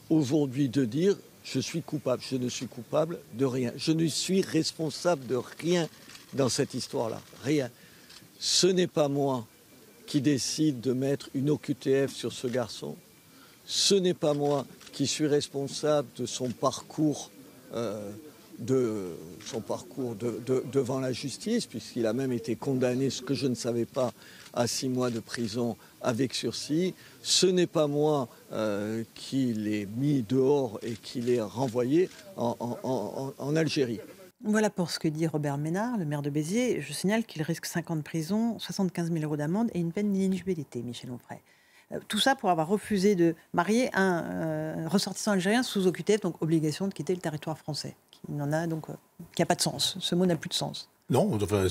aujourd'hui de dire « je suis coupable ». Je ne suis coupable de rien. Je ne suis responsable de rien dans cette histoire-là. Rien. Ce n'est pas moi qui décide de mettre une OQTF sur ce garçon. Ce n'est pas moi qui suis responsable de son parcours, devant la justice, puisqu'il a même été condamné, ce que je ne savais pas, à 6 mois de prison avec sursis. Ce n'est pas moi qui l'ai mis dehors et qui l'ai renvoyé en Algérie. Voilà pour ce que dit Robert Ménard, le maire de Béziers. Je signale qu'il risque 5 ans de prison, 75 000 € d'amende et une peine d'inéligibilité, Michel Onfray. Tout ça pour avoir refusé de marier un ressortissant algérien sous OQTF, donc obligation de quitter le territoire français, qui n'a pas de sens. Ce mot n'a plus de sens. Non, enfin,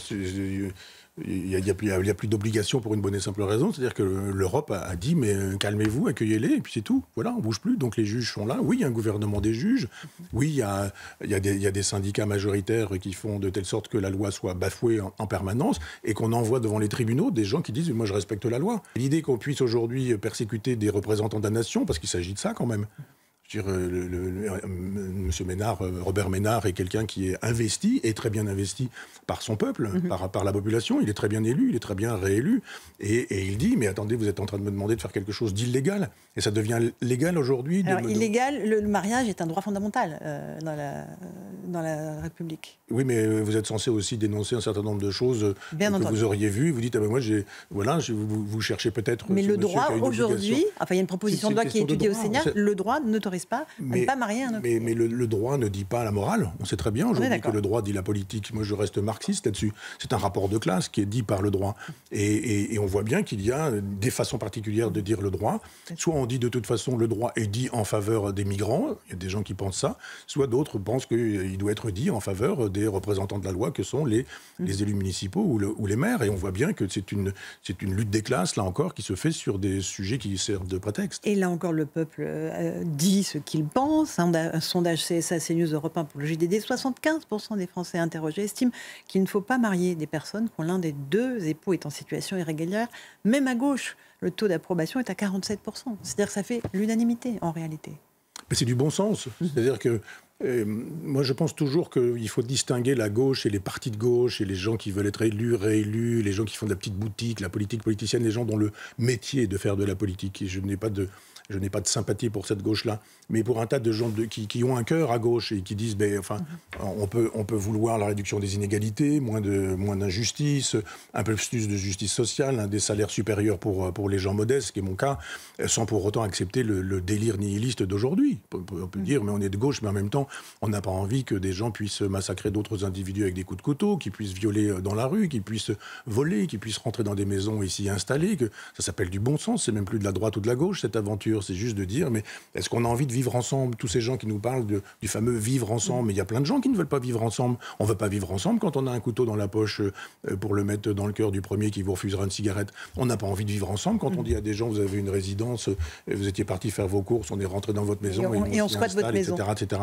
il n'y a plus d'obligation pour une bonne et simple raison. C'est-à-dire que l'Europe a dit, mais calmez-vous, accueillez-les, et puis c'est tout. Voilà, on ne bouge plus. Donc les juges sont là. Oui, il y a un gouvernement des juges. Oui, il y a des syndicats majoritaires qui font de telle sorte que la loi soit bafouée en permanence et qu'on envoie devant les tribunaux des gens qui disent, moi je respecte la loi. L'idée qu'on puisse aujourd'hui persécuter des représentants de la nation, parce qu'il s'agit de ça quand même. Je veux dire, Monsieur Ménard, Robert Ménard est quelqu'un qui est investi, et très bien investi par son peuple, par la population. Il est très bien élu, il est très bien réélu. Et il dit, mais attendez, vous êtes en train de me demander de faire quelque chose d'illégal. Et ça devient légal aujourd'hui. Alors, illégal, le mariage est un droit fondamental dans la République. Oui, mais vous êtes censé aussi dénoncer un certain nombre de choses que vous auriez vues. Vous dites, ah ben moi, vous cherchez peut-être... Mais le droit, aujourd'hui, enfin, il y a une proposition de loi qui est étudiée au Sénat, le droit n'autorise pas à ne pas marier un autre. Mais le droit ne dit pas la morale. On sait très bien aujourd'hui que le droit dit la politique. Moi, je reste marxiste là-dessus. C'est un rapport de classe qui est dit par le droit. Et on voit bien qu'il y a des façons particulières de dire le droit. Soit on dit de toute façon le droit est dit en faveur des migrants. Il y a des gens qui pensent ça. Soit d'autres pensent qu'il doit être dit en faveur des représentants de la loi que sont les élus municipaux ou les maires. Et on voit bien que c'est une lutte des classes, là encore, qui se fait sur des sujets qui servent de prétexte. Et là encore, le peuple dit ce qu'il pense. Un sondage CSA CNews Europe 1 pour le JDD, 75% des Français interrogés estiment qu'il ne faut pas marier des personnes quand l'un des deux époux est en situation irrégulière. Même à gauche, le taux d'approbation est à 47%. C'est-à-dire que ça fait l'unanimité en réalité. Mais c'est du bon sens. C'est-à-dire que moi, je pense toujours qu'il faut distinguer la gauche et les partis de gauche et les gens qui veulent être élus, réélus, les gens qui font de la petite boutique, la politique politicienne, les gens dont le métier est de faire de la politique. Et je n'ai pas de sympathie pour cette gauche-là, mais pour un tas de gens qui ont un cœur à gauche et qui disent, on peut vouloir la réduction des inégalités, moins d'injustice, un peu plus de justice sociale, des salaires supérieurs pour les gens modestes, ce qui est mon cas, sans pour autant accepter le délire nihiliste d'aujourd'hui. On peut dire, mais on est de gauche, mais en même temps, on n'a pas envie que des gens puissent massacrer d'autres individus avec des coups de couteau, qu'ils puissent violer dans la rue, qu'ils puissent voler, qu'ils puissent rentrer dans des maisons et s'y installer, que ça s'appelle du bon sens, c'est même plus de la droite ou de la gauche, cette aventure. C'est juste de dire, mais est-ce qu'on a envie de vivre ensemble? Tous ces gens qui nous parlent du fameux vivre ensemble, mais il y a plein de gens qui ne veulent pas vivre ensemble. On ne veut pas vivre ensemble quand on a un couteau dans la poche pour le mettre dans le cœur du premier qui vous refusera une cigarette. On n'a pas envie de vivre ensemble quand on dit à des gens, vous avez une résidence, vous étiez parti faire vos courses, on est rentré dans votre maison et on squatte votre maison, etc.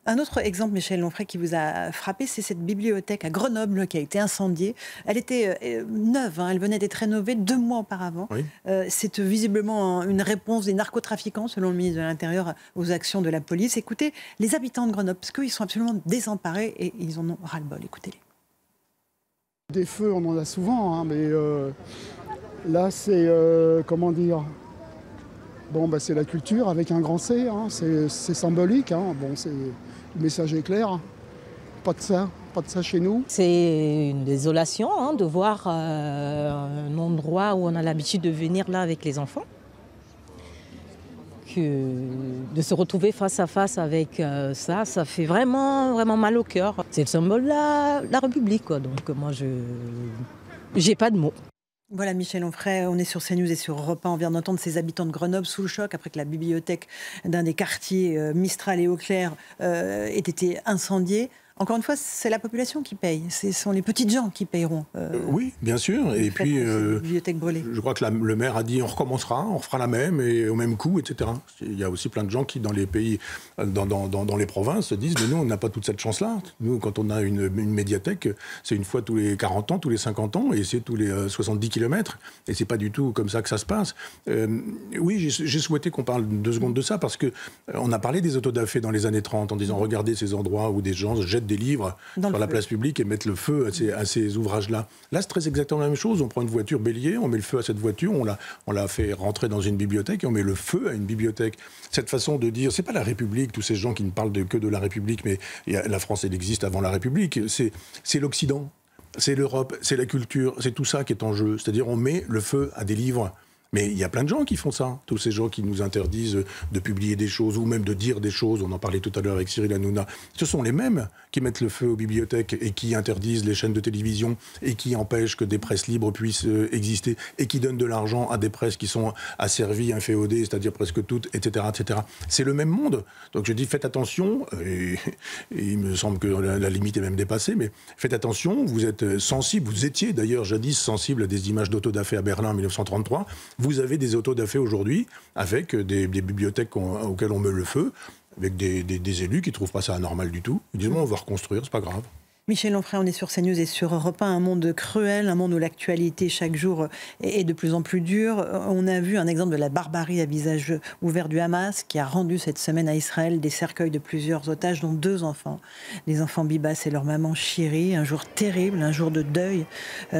Un autre exemple, Michel Onfray, qui vous a frappé, c'est cette bibliothèque à Grenoble qui a été incendiée. Elle était neuve, elle venait d'être rénovée 2 mois auparavant. Oui. C'est visiblement une réponse des narcotrafiquants, selon le ministre de l'Intérieur, aux actions de la police. Écoutez les habitants de Grenoble, parce qu'ils sont absolument désemparés et ils en ont ras-le-bol. Écoutez-les. Des feux, on en a souvent, mais là, c'est, comment dire, c'est la culture avec un grand C, c'est symbolique, le message est clair, pas de ça chez nous. C'est une désolation de voir un endroit où on a l'habitude de venir là avec les enfants. De se retrouver face à face avec ça fait vraiment mal au cœur. C'est le symbole de la République, quoi. Donc moi, j'ai pas de mots. Voilà, Michel Onfray, on est sur CNews et sur Europe 1. On vient d'entendre ces habitants de Grenoble sous le choc après que la bibliothèque d'un des quartiers Mistral et Auclair ait été incendiée. Encore une fois, c'est la population qui paye. Ce sont les petites gens qui payeront. Oui, bien sûr. Et puis, bibliothèque brûlée. Je crois que le maire a dit on recommencera, on refera la même et au même coût, etc. Il y a aussi plein de gens qui, dans les pays, dans les provinces, se disent mais nous, on n'a pas toute cette chance-là. Nous, quand on a une médiathèque, c'est une fois tous les 40 ans, tous les 50 ans, et c'est tous les 70 km. Et c'est pas du tout comme ça que ça se passe. Oui, j'ai souhaité qu'on parle 2 secondes de ça parce que on a parlé des autodafés dans les années 30 en disant regardez ces endroits où des gens jettent des livres sur la place publique et mettre le feu à ces ouvrages-là. Là, c'est très exactement la même chose. On prend une voiture bélier, on met le feu à cette voiture, on la fait rentrer dans une bibliothèque et on met le feu à une bibliothèque. Cette façon de dire, c'est pas la République, tous ces gens qui ne parlent que de la République, mais la France, elle existe avant la République. C'est l'Occident, c'est l'Europe, c'est la culture, c'est tout ça qui est en jeu. C'est-à-dire, on met le feu à des livres. Mais il y a plein de gens qui font ça. Tous ces gens qui nous interdisent de publier des choses ou même de dire des choses, on en parlait tout à l'heure avec Cyril Hanouna, ce sont les mêmes qui mettent le feu aux bibliothèques et qui interdisent les chaînes de télévision et qui empêchent que des presses libres puissent exister et qui donnent de l'argent à des presses qui sont asservies, inféodées, c'est-à-dire presque toutes, etc. etc. C'est le même monde. Donc je dis faites attention, et il me semble que la limite est même dépassée, mais faites attention, vous êtes sensible, vous étiez d'ailleurs jadis sensible à des images d'autodafé à Berlin en 1933, vous avez des autodafés aujourd'hui avec des bibliothèques auxquelles on met le feu, avec des élus qui ne trouvent pas ça anormal du tout. Ils disent on va reconstruire, c'est pas grave. Michel Onfray, on est sur CNews et sur Europe 1, un monde cruel, un monde où l'actualité chaque jour est de plus en plus dure. On a vu un exemple de la barbarie à visage ouvert du Hamas qui a rendu cette semaine à Israël des cercueils de plusieurs otages, dont 2 enfants. Les enfants Bibas et leur maman Shiri, un jour terrible, un jour de deuil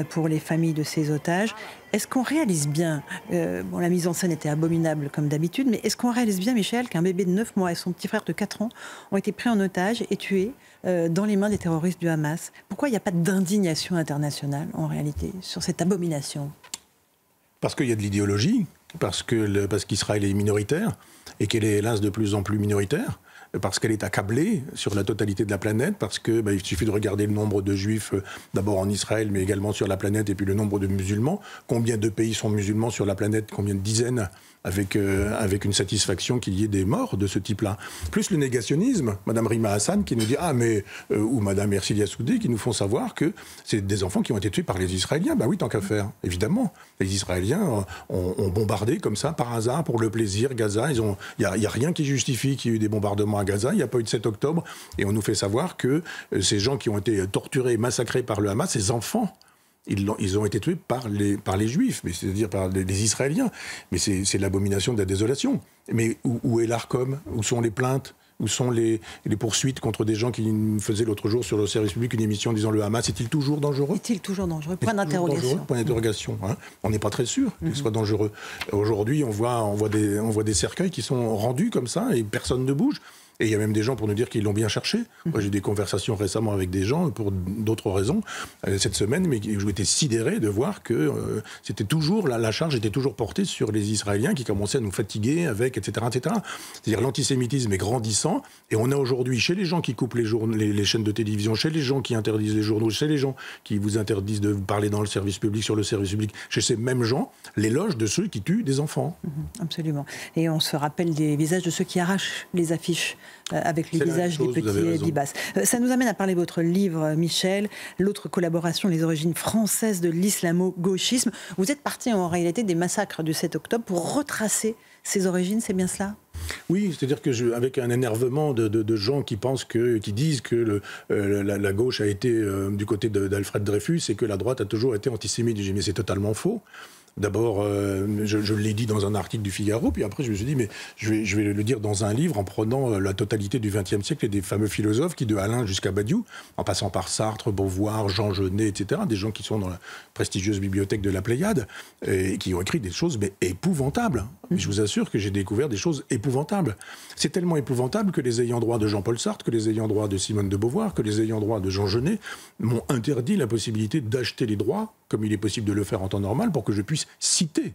pour les familles de ces otages. Est-ce qu'on réalise bien, la mise en scène était abominable comme d'habitude, mais est-ce qu'on réalise bien, Michel, qu'un bébé de 9 mois et son petit frère de 4 ans ont été pris en otage et tués dans les mains des terroristes du Hamas? Pourquoi il n'y a pas d'indignation internationale, en réalité, sur cette abomination? Parce qu'il y a de l'idéologie, parce qu'Israël est minoritaire, et qu'elle est hélas de plus en plus minoritaire, parce qu'elle est accablée sur la totalité de la planète, parce qu'il suffit de regarder le nombre de juifs, d'abord en Israël, mais également sur la planète, et puis le nombre de musulmans. Combien de pays sont musulmans sur la planète? Combien de dizaines? Avec une satisfaction qu'il y ait des morts de ce type-là. Plus le négationnisme, Madame Rima Hassan qui nous dit ou Madame Ercilia Soudé qui nous font savoir que c'est des enfants qui ont été tués par les Israéliens. Oui, tant qu'à faire, évidemment. Les Israéliens ont bombardé comme ça, par hasard, pour le plaisir, Gaza. Il n'y a rien qui justifie qu'il y ait eu des bombardements à Gaza. Il n'y a pas eu de 7 octobre. Et on nous fait savoir que ces gens qui ont été torturés et massacrés par le Hamas, ces enfants, ils ont été tués par les Juifs, c'est-à-dire par les Israéliens. Mais c'est l'abomination de la désolation. Mais où est l'Arcom? Où sont les plaintes? Où sont les poursuites contre des gens qui faisaient l'autre jour sur le service public une émission disant le Hamas est-il toujours dangereux? Est-il toujours dangereux? Point d'interrogation. Point d'interrogation. Hein. On n'est pas très sûr qu'il soit dangereux. Aujourd'hui, on voit des cercueils qui sont rendus comme ça et personne ne bouge. Et il y a même des gens pour nous dire qu'ils l'ont bien cherché. Moi, j'ai eu des conversations récemment avec des gens, pour d'autres raisons, cette semaine, mais où j'étais sidéré de voir que c'était toujours, la charge était toujours portée sur les Israéliens qui commençaient à nous fatiguer avec, etc. etc. C'est-à-dire l'antisémitisme est grandissant, et on a aujourd'hui, chez les gens qui coupent les chaînes de télévision, chez les gens qui interdisent les journaux, chez les gens qui vous interdisent de parler dans le service public, sur le service public, chez ces mêmes gens, l'éloge de ceux qui tuent des enfants. Absolument. Et on se rappelle des visages de ceux qui arrachent les affiches avec les visages des petits Bibas. Ça nous amène à parler de votre livre, Michel, l'autre collaboration, les origines françaises de l'islamo-gauchisme. Vous êtes parti en réalité des massacres du 7 octobre pour retracer ces origines, c'est bien cela ? Oui, c'est-à-dire que avec un énervement de gens qui disent que la gauche a été du côté d'Alfred Dreyfus et que la droite a toujours été antisémite. J'ai dit mais c'est totalement faux. D'abord, je l'ai dit dans un article du Figaro, puis après je me suis dit, mais je vais le dire dans un livre en prenant la totalité du XXe siècle et des fameux philosophes qui, de Alain jusqu'à Badiou, en passant par Sartre, Beauvoir, Jean Genet, etc., des gens qui sont dans la prestigieuse bibliothèque de la Pléiade, et qui ont écrit des choses mais épouvantables. Et je vous assure que j'ai découvert des choses épouvantables. C'est tellement épouvantable que les ayants droit de Jean-Paul Sartre, que les ayants droit de Simone de Beauvoir, que les ayants droit de Jean Genet m'ont interdit la possibilité d'acheter les droits, comme il est possible de le faire en temps normal, pour que je puisse citer.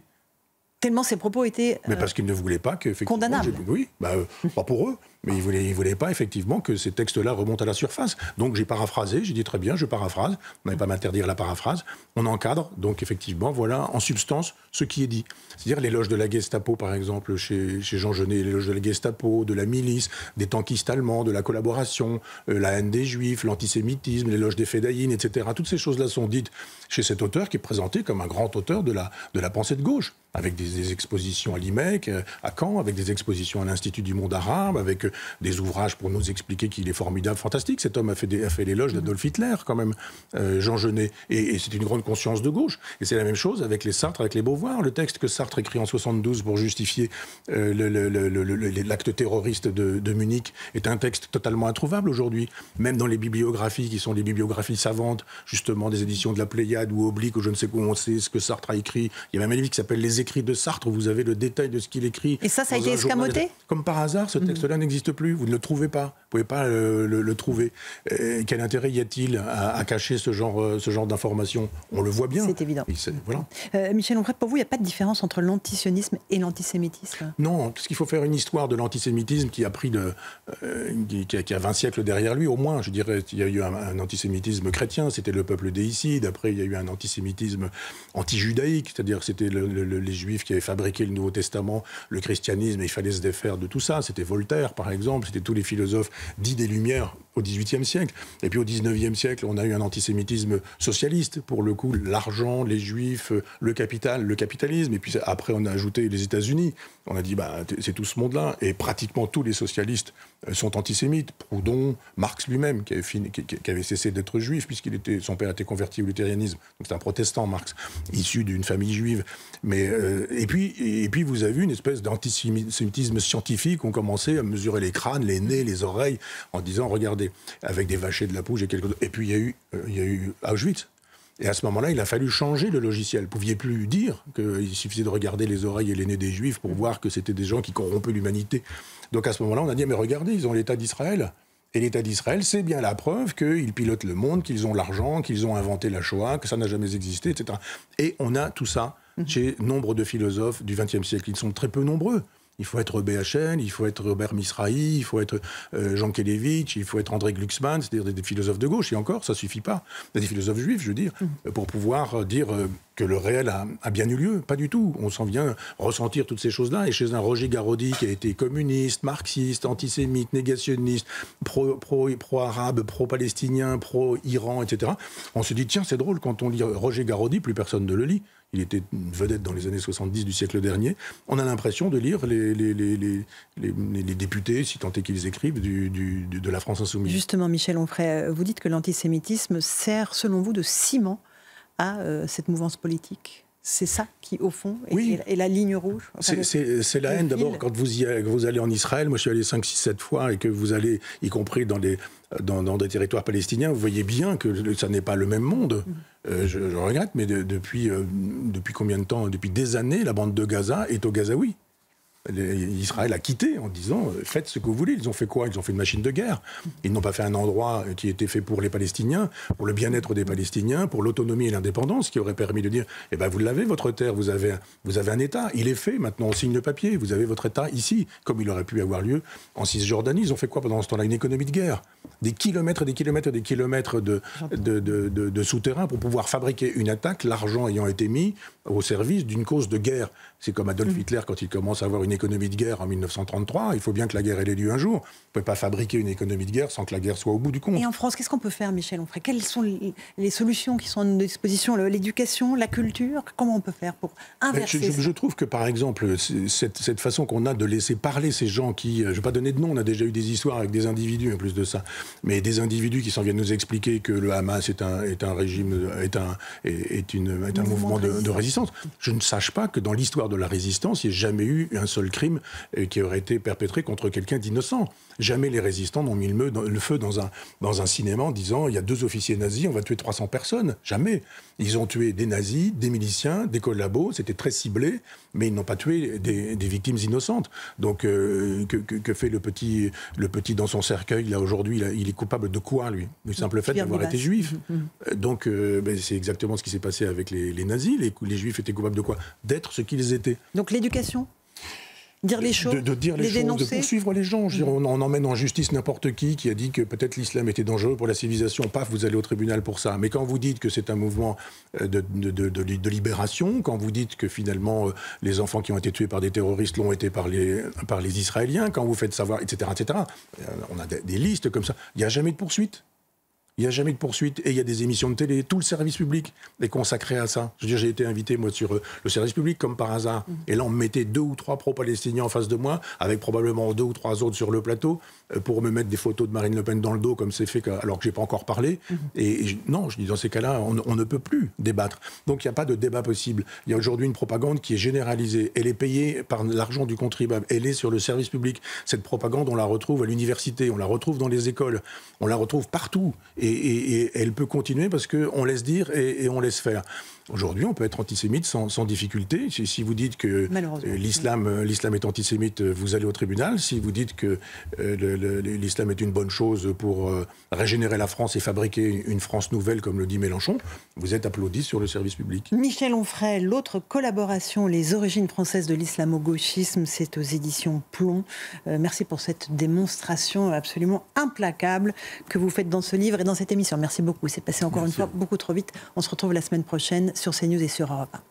Tellement ces propos étaient mais parce qu'ils ne voulaient pas que condamnables. Oui, pas pour eux, mais ils voulaient pas effectivement que ces textes-là remontent à la surface. Donc j'ai paraphrasé, j'ai dit très bien, je paraphrase, on n'avait pas m'interdire la paraphrase, on encadre, donc effectivement, voilà, en substance, ce qui est dit. C'est-à-dire l'éloge de la Gestapo, par exemple, chez Jean Genet, l'éloge de la Gestapo, de la milice, des tankistes allemands, de la collaboration, la haine des Juifs, l'antisémitisme, l'éloge des Fédayines, etc. Toutes ces choses-là sont dites chez cet auteur qui est présenté comme un grand auteur de la pensée de gauche, avec des expositions à l'IMEC, à Caen, avec des expositions à l'Institut du monde arabe, avec des ouvrages pour nous expliquer qu'il est formidable, fantastique. Cet homme a fait l'éloge d'Adolf Hitler, quand même, Jean Genet. Et c'est une grande conscience de gauche. Et c'est la même chose avec les Sartre, avec les Beauvoir. Le texte que Sartre écrit en 72 pour justifier l'acte terroriste de Munich est un texte totalement introuvable aujourd'hui. Même dans les bibliographies, qui sont des bibliographies savantes, justement des éditions de la Pléiade ou Oblique, ou je ne sais où on sait ce que Sartre a écrit. Il y a même un livre qui s'appelle Les écrits de Sartre, où vous avez le détail de ce qu'il écrit. Et ça a été escamoté ? Comme par hasard, ce texte-là n'existe plus. Vous ne le trouvez pas. pouvez pas le trouver. Quel intérêt y a-t-il à cacher ce genre d'informations? On le voit bien. C'est évident. Voilà. Michel Onfray, pour vous, il n'y a pas de différence entre l'antisionisme et l'antisémitisme? Non, parce qu'il faut faire une histoire de l'antisémitisme qui a pris qui a 20 siècles derrière lui, au moins. Je dirais, il y a eu un antisémitisme chrétien, c'était le peuple déicide. Après, il y a eu un antisémitisme anti-judaïque, c'est-à-dire que c'était les Juifs qui avaient fabriqué le Nouveau Testament, le christianisme, et il fallait se défaire de tout ça. C'était Voltaire, par exemple, c'était tous les philosophes dits des Lumières au XVIIIe siècle. Et puis au XIXe siècle, on a eu un antisémitisme socialiste, pour le coup, l'argent, les Juifs, le capital, le capitalisme. Et puis après, on a ajouté les États-Unis. On a dit, c'est tout ce monde-là. Et pratiquement tous les socialistes sont antisémites. Proudhon, Marx lui-même, qui avait cessé d'être juif, son père était converti au luthérianisme. Donc c'est un protestant, Marx, issu d'une famille juive. Mais, et puis vous avez une espèce d'antisémitisme scientifique. On commençait à mesurer les crânes, les nez, les oreilles, en disant, regardez, avec des vachers de la Pouge et quelque chose. Et puis il y a eu Auschwitz. Et à ce moment-là, il a fallu changer le logiciel. Vous ne pouviez plus dire qu'il suffisait de regarder les oreilles et les nez des Juifs pour voir que c'était des gens qui corrompaient l'humanité. Donc à ce moment-là, on a dit, mais regardez, ils ont l'État d'Israël. Et l'État d'Israël, c'est bien la preuve qu'ils pilotent le monde, qu'ils ont l'argent, qu'ils ont inventé la Shoah, que ça n'a jamais existé, etc. Et on a tout ça chez nombre de philosophes du XXe siècle. Ils sont très peu nombreux. Il faut être BHL, il faut être Robert Misrahi, il faut être Jean Kelevitch, il faut être André Glucksmann, c'est-à-dire des philosophes de gauche, et encore, ça ne suffit pas. Des philosophes juifs, je veux dire, pour pouvoir dire que le réel a bien eu lieu. Pas du tout. On s'en vient ressentir toutes ces choses-là. Et chez un Roger Garaudy qui a été communiste, marxiste, antisémite, négationniste, pro-arabe, pro-palestinien, pro-Iran, etc., on se dit, tiens, c'est drôle, quand on lit Roger Garaudy, plus personne ne le lit. Il était une vedette dans les années 70 du siècle dernier. On a l'impression de lire les députés, si tant est qu'ils écrivent, de la France insoumise. Justement, Michel Onfray, vous dites que l'antisémitisme sert, selon vous, de ciment à cette mouvance politique. C'est ça qui, au fond, est la ligne rouge. C'est la haine, d'abord, quand vous allez en Israël. Moi, je suis allé 5, 6, 7 fois, et que vous allez, y compris dans des territoires palestiniens, vous voyez bien que ça n'est pas le même monde. Je regrette, mais depuis combien de temps? Depuis des années, la bande de Gaza est au Gazaoui. Israël a quitté en disant faites ce que vous voulez. Ils ont fait quoi? Ils ont fait une machine de guerre. Ils n'ont pas fait un endroit qui était fait pour les Palestiniens, pour le bien-être des Palestiniens, pour l'autonomie et l'indépendance, qui aurait permis de dire vous l'avez, votre terre, vous avez un État. Il est fait, maintenant on signe le papier, vous avez votre État ici, comme il aurait pu avoir lieu en Cisjordanie. Ils ont fait quoi pendant ce temps-là? Une économie de guerre. Des kilomètres et des kilomètres et des kilomètres de souterrains pour pouvoir fabriquer une attaque, l'argent ayant été mis au service d'une cause de guerre. C'est comme Adolf Hitler quand il commence à avoir une économie de guerre en 1933. Il faut bien que la guerre ait lieu un jour. On ne peut pas fabriquer une économie de guerre sans que la guerre soit au bout du compte. Et en France, qu'est-ce qu'on peut faire, Michel Onfray? Quelles sont les solutions qui sont à notre disposition? L'éducation, la culture? Comment on peut faire pour inverser ça? Je trouve que, par exemple, cette façon qu'on a de laisser parler ces gens qui... Je ne vais pas donner de nom, on a déjà eu des histoires avec des individus en plus de ça, mais des individus qui s'en viennent nous expliquer que le Hamas est un régime, est un mouvement de résistance. Je ne sache pas que dans l'histoire de la résistance, il n'y ait jamais eu un seul crime qui aurait été perpétré contre quelqu'un d'innocent. Jamais les résistants n'ont mis le feu dans un cinéma en disant il y a 2 officiers nazis, on va tuer 300 personnes. Jamais. Ils ont tué des nazis, des miliciens, des collabos, c'était très ciblé, mais ils n'ont pas tué des victimes innocentes. Donc que fait le petit dans son cercueil là aujourd'hui? Il est coupable de quoi, lui? Le simple fait d'avoir été juif. Donc c'est exactement ce qui s'est passé avec les nazis. Les juifs étaient coupables de quoi? D'être ce qu'ils étaient. Donc l'éducation? Dire les choses, de dire les choses, dénoncer. De poursuivre les gens. On emmène en justice n'importe qui a dit que peut-être l'islam était dangereux pour la civilisation. Paf, vous allez au tribunal pour ça. Mais quand vous dites que c'est un mouvement de libération, quand vous dites que finalement les enfants qui ont été tués par des terroristes l'ont été par les Israéliens, quand vous faites savoir, etc., on a des listes comme ça. Il n'y a jamais de poursuite. Il n'y a jamais de poursuite et il y a des émissions de télé. Tout le service public est consacré à ça. Je veux dire, j'ai été invité, moi, sur le service public, comme par hasard. Et là, on me mettait 2 ou 3 pro-palestiniens en face de moi, avec probablement 2 ou 3 autres sur le plateau, pour me mettre des photos de Marine Le Pen dans le dos, comme c'est fait, alors que je n'ai pas encore parlé. Non, je dis, dans ces cas-là, on ne peut plus débattre. Donc, il n'y a pas de débat possible. Il y a aujourd'hui une propagande qui est généralisée. Elle est payée par l'argent du contribuable. Elle est sur le service public. Cette propagande, on la retrouve à l'université, on la retrouve dans les écoles, on la retrouve partout. Et Et elle peut continuer parce qu'on laisse dire et on laisse faire. Aujourd'hui, on peut être antisémite sans difficulté. Si vous dites que l'islam est antisémite, vous allez au tribunal. Si vous dites que l'islam est une bonne chose pour régénérer la France et fabriquer une France nouvelle, comme le dit Mélenchon, vous êtes applaudi sur le service public. Michel Onfray, l'autre collaboration, Les origines françaises de l'islamo-gauchisme, c'est aux éditions Plomb. Merci pour cette démonstration absolument implacable que vous faites dans ce livre et dans cette émission. Merci beaucoup. C'est passé encore une fois beaucoup trop vite. On se retrouve la semaine prochaine sur CNews et sur Europe 1.